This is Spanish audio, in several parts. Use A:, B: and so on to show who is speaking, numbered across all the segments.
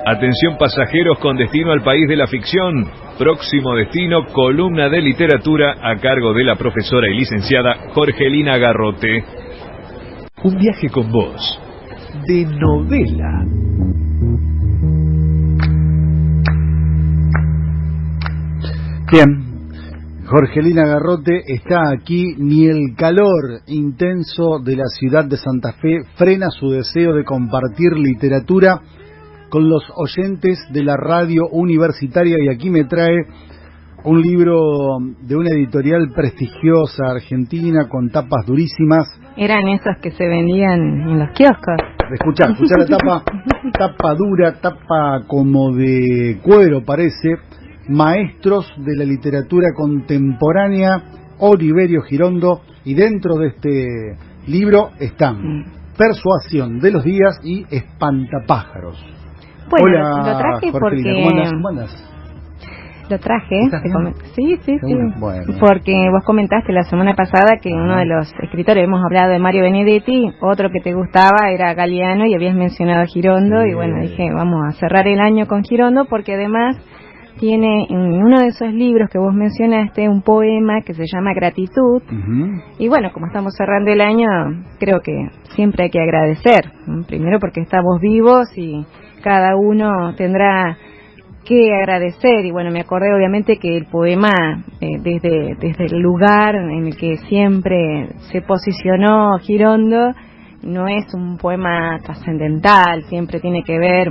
A: Atención pasajeros con destino al país de la ficción. Próximo destino, columna de literatura a cargo de la profesora y licenciada Jorgelina Garrote. Un viaje con vos, de novela.
B: Bien, Jorgelina Garrote está aquí. Ni el calor intenso de la ciudad de Santa Fe frena su deseo de compartir literatura con los oyentes de la radio universitaria, y aquí me trae un libro de una editorial prestigiosa argentina con tapas durísimas.
C: Eran esos que se vendían en los kioscos.
B: Escuchá la tapa dura, tapa como de cuero parece. Maestros de la literatura contemporánea, Oliverio Girondo, y dentro de este libro están Persuasión de los días y Espantapájaros.
C: Bueno,
B: hola,
C: lo traje
B: Jorgelina,
C: porque...
B: ¿cómo andas?
C: Lo traje, sí.
B: Bueno.
C: Porque vos comentaste la semana pasada que uno de los escritores, hemos hablado de Mario Benedetti, otro que te gustaba era Galeano y habías mencionado a Girondo, y bueno, dije, vamos a cerrar el año con Girondo, porque además tiene en uno de esos libros que vos mencionaste un poema que se llama Gratitud. Y bueno, como estamos cerrando el año, creo que siempre hay que agradecer, primero porque estamos vivos y cada uno tendrá que agradecer. Y bueno, me acordé obviamente que el poema, desde el lugar en el que siempre se posicionó Girondo, no es un poema trascendental, siempre tiene que ver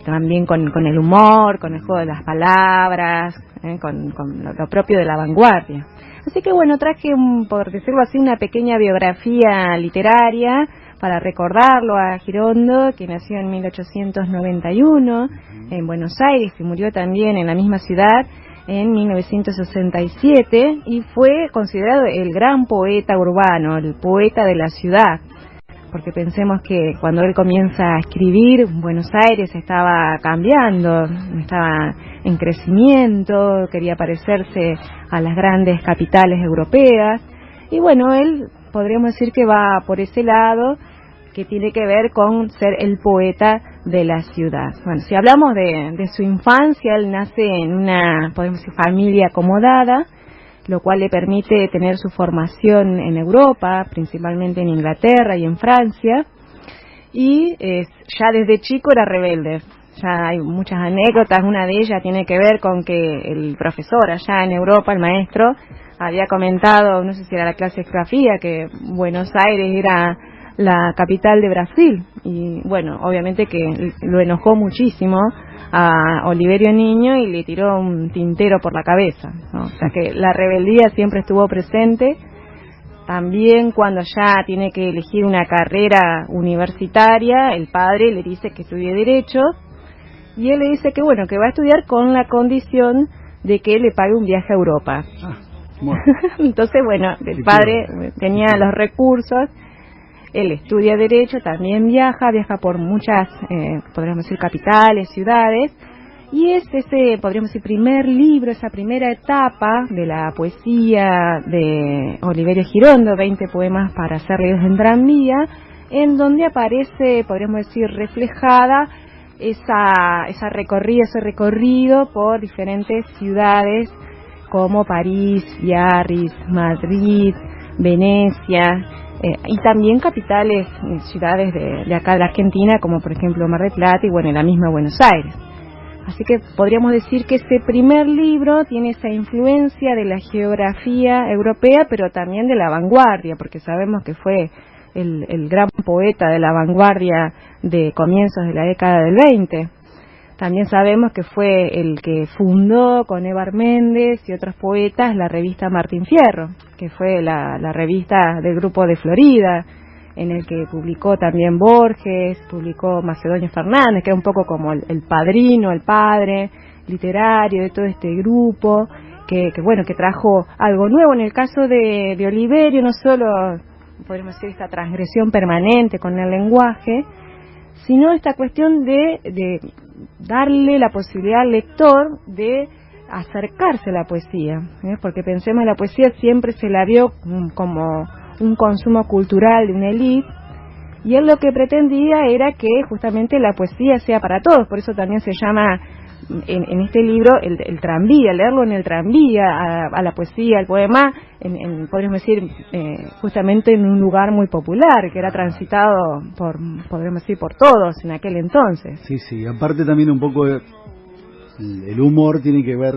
C: también con el humor, con el juego de las palabras, con lo propio de la vanguardia. Así que bueno, traje, por decirlo así, una pequeña biografía literaria para recordarlo a Girondo, que nació en 1891 en Buenos Aires y murió también en la misma ciudad en 1967, y fue considerado el gran poeta urbano, el poeta de la ciudad. Porque pensemos que cuando él comienza a escribir, Buenos Aires estaba cambiando, estaba en crecimiento, quería parecerse a las grandes capitales europeas. Y bueno, él podríamos decir que va por ese lado, que tiene que ver con ser el poeta de la ciudad. Bueno, si hablamos de su infancia, él nace en una, podemos decir, familia acomodada, lo cual le permite tener su formación en Europa, principalmente en Inglaterra y en Francia, y ya desde chico era rebelde. Ya hay muchas anécdotas, una de ellas tiene que ver con que el profesor allá en Europa, el maestro, había comentado, no sé si era la clase de geografía, que Buenos Aires era la capital de Brasil, y bueno, obviamente que lo enojó muchísimo a Oliverio Niño y le tiró un tintero por la cabeza, ¿no? O sea que la rebeldía siempre estuvo presente. También cuando ya tiene que elegir una carrera universitaria, el padre le dice que estudie Derecho, y él le dice que bueno, que va a estudiar con la condición de que le pague un viaje a Europa. Bueno. Entonces bueno, el padre tenía los recursos. Él estudia Derecho, también viaja por muchas, podríamos decir, capitales, ciudades, y es ese, podríamos decir, primer libro, esa primera etapa de la poesía de Oliverio Girondo, 20 poemas para ser leídos en tranvía, en donde aparece, podríamos decir, reflejada ese recorrido por diferentes ciudades como París, Biarritz, Madrid, Venecia, y también capitales, ciudades de acá de la Argentina, como por ejemplo Mar del Plata y bueno, la misma Buenos Aires. Así que podríamos decir que este primer libro tiene esa influencia de la geografía europea, pero también de la vanguardia, porque sabemos que fue el gran poeta de la vanguardia de comienzos de la década del 20. También sabemos que fue el que fundó con Evar Méndez y otros poetas la revista Martín Fierro, que fue la revista del Grupo de Florida, en el que publicó también Borges, publicó Macedonio Fernández, que era un poco como el padrino, el padre literario de todo este grupo, que trajo algo nuevo. En el caso de Oliverio, no solo podemos decir esta transgresión permanente con el lenguaje, sino esta cuestión de darle la posibilidad al lector de acercarse a la poesía, porque pensemos, la poesía siempre se la vio como un consumo cultural de una élite, Y él lo que pretendía era que justamente la poesía sea para todos, por eso también se llama en este libro el tranvía, leerlo en el tranvía, a la poesía, al poema, podríamos decir, justamente en un lugar muy popular, que era transitado podríamos decir, por todos en aquel entonces.
B: Sí, aparte también un poco el humor tiene que ver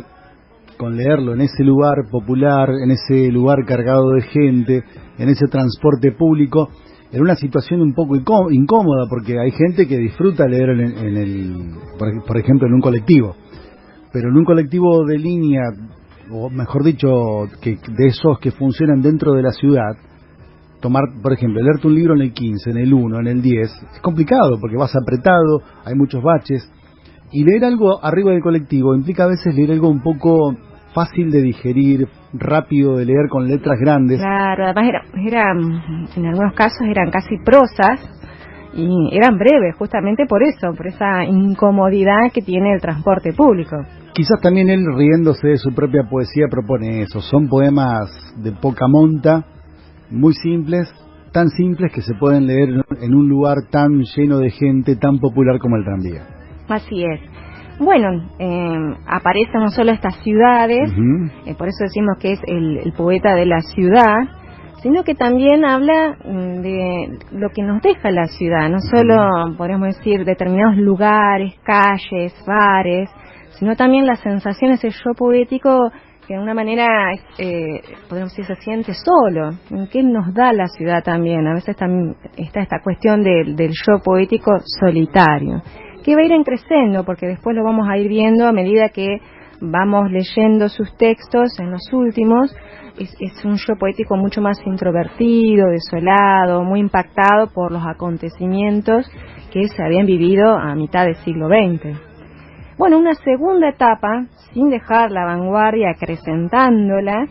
B: con leerlo en ese lugar popular, en ese lugar cargado de gente, en ese transporte público, en una situación un poco incómoda, porque hay gente que disfruta leer por ejemplo, en un colectivo, pero en un colectivo de línea, o mejor dicho, de esos que funcionan dentro de la ciudad, tomar, por ejemplo, leerte un libro en el 15, en el 1, en el 10, es complicado, porque vas apretado, hay muchos baches, y leer algo arriba del colectivo implica a veces leer algo un poco fácil de digerir, rápido de leer, con letras grandes.
C: Claro, además en algunos casos eran casi prosas y eran breves, justamente por eso, por esa incomodidad que tiene el transporte público.
B: Quizás también él, riéndose de su propia poesía, propone eso. Son poemas de poca monta, muy simples, tan simples que se pueden leer en un lugar tan lleno de gente, tan popular como el tranvía.
C: Así es. Bueno, aparecen no solo estas ciudades, por eso decimos que es el poeta de la ciudad, sino que también habla de lo que nos deja la ciudad, no solo, podríamos decir, determinados lugares, calles, bares, sino también las sensaciones, el yo poético, que de una manera, podríamos decir, se siente solo. ¿Qué nos da la ciudad también? A veces también está esta cuestión del yo poético solitario, que va a ir creciendo, porque después lo vamos a ir viendo a medida que vamos leyendo sus textos en los últimos. Es un yo poético mucho más introvertido, desolado, muy impactado por los acontecimientos que se habían vivido a mitad del siglo XX. Bueno, una segunda etapa, sin dejar la vanguardia, acrecentándola,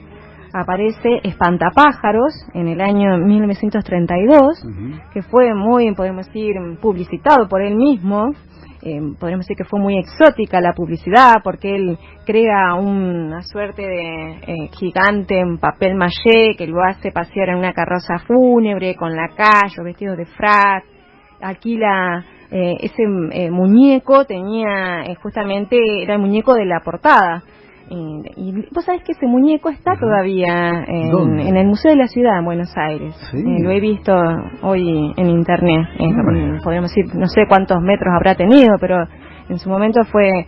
C: aparece Espantapájaros en el año 1932, que fue muy, podemos decir, publicitado por él mismo. Podríamos decir que fue muy exótica la publicidad, porque él crea una suerte de gigante en papel maché que lo hace pasear en una carroza fúnebre con lacayos vestidos de frac, alquila ese muñeco, tenía justamente, era el muñeco de la portada. Y vos sabés que ese muñeco está todavía en el Museo de la Ciudad en Buenos Aires.
B: Sí.
C: Lo he visto hoy en internet. Podríamos decir, no sé cuántos metros habrá tenido, pero en su momento fue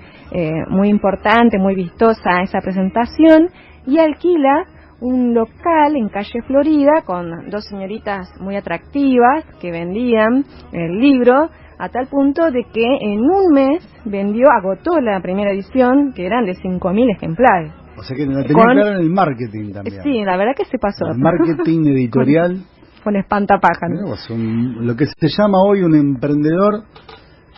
C: muy importante, muy vistosa esa presentación. Y alquila un local en calle Florida con dos señoritas muy atractivas que vendían el libro, a tal punto de que en un mes agotó la primera edición, que eran de 5.000 ejemplares.
B: O sea que la tenía clara en el marketing también.
C: Sí, la verdad que se pasó.
B: El marketing editorial.
C: con Espantapájaros.
B: Lo que se llama hoy un emprendedor,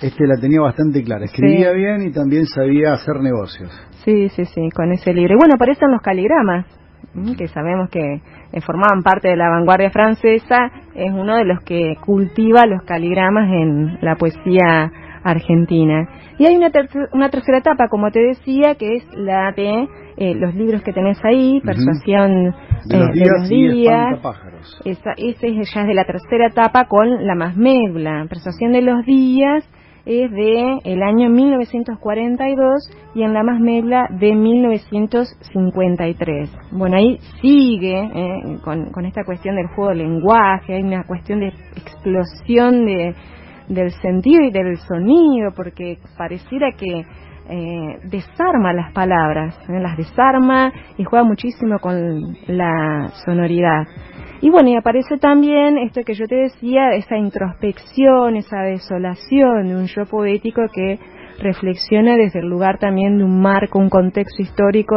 B: la tenía bastante clara. Escribía bien y también sabía hacer negocios.
C: Sí, con ese libro. Y bueno, aparecen los caligramas, que sabemos que formaban parte de la vanguardia francesa. Es uno de los que cultiva los caligramas en la poesía argentina. Y hay una tercera etapa, como te decía, que es la de los libros que tenés ahí, Persuasión de los días. Esa ya es de la tercera etapa con la Masmebla. Persuasión de los días es de el año 1942 y en la Masmebla de 1953. Bueno, ahí sigue con esta cuestión del juego del lenguaje, hay una cuestión de explosión del sentido y del sonido, porque pareciera que desarma las palabras, las desarma y juega muchísimo con la sonoridad. Y bueno, y aparece también esto que yo te decía, esa introspección, esa desolación de un yo poético que reflexiona desde el lugar también de un marco, un contexto histórico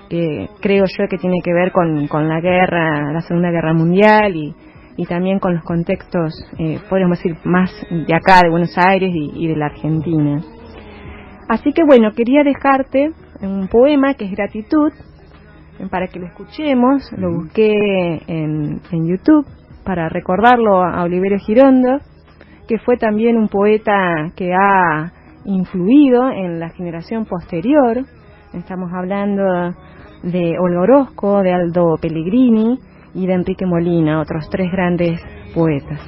C: que creo yo que tiene que ver con la guerra, la Segunda Guerra Mundial y también con los contextos, podríamos decir, más de acá, de Buenos Aires y de la Argentina. Así que bueno, quería dejarte un poema que es Gratitud, para que lo escuchemos. Lo busqué en YouTube para recordarlo a Oliverio Girondo, que fue también un poeta que ha influido en la generación posterior. Estamos hablando de Olga Orozco, de Aldo Pellegrini y de Enrique Molina, otros tres grandes poetas.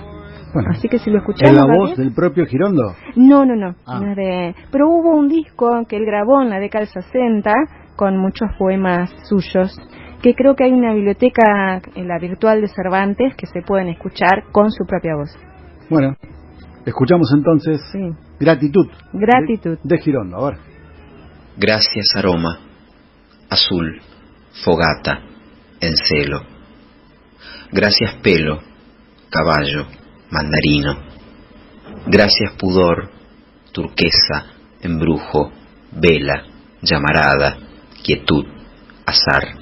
B: Bueno,
C: así que si lo escuchamos...
B: ¿es la voz del propio Girondo?
C: No.
B: Ah.
C: No es de... Pero hubo un disco que él grabó en la década del 60 con muchos poemas suyos, que creo que hay una biblioteca en la virtual de Cervantes que se pueden escuchar con su propia voz.
B: Bueno, escuchamos entonces Gratitud.
C: Gratitud.
B: De Girondo, a ver.
D: Gracias aroma, azul, fogata, encelo. Gracias pelo, caballo, mandarino. Gracias pudor, turquesa, embrujo, vela, llamarada, quietud, azar,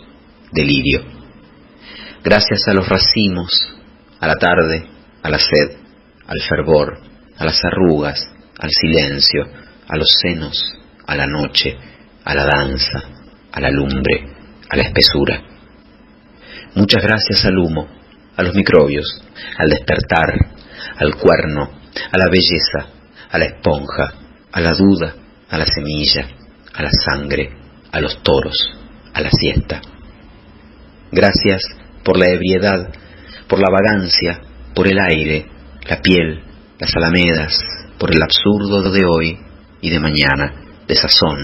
D: delirio. Gracias a los racimos, a la tarde, a la sed, al fervor, a las arrugas, al silencio, a los senos, a la noche, a la danza, a la lumbre, a la espesura. Muchas gracias al humo, a los microbios, al despertar, al cuerno, a la belleza, a la esponja, a la duda, a la semilla, a la sangre, a los toros, a la siesta. Gracias por la ebriedad, por la vagancia, por el aire, la piel, las alamedas, por el absurdo de hoy y de mañana, de sazón,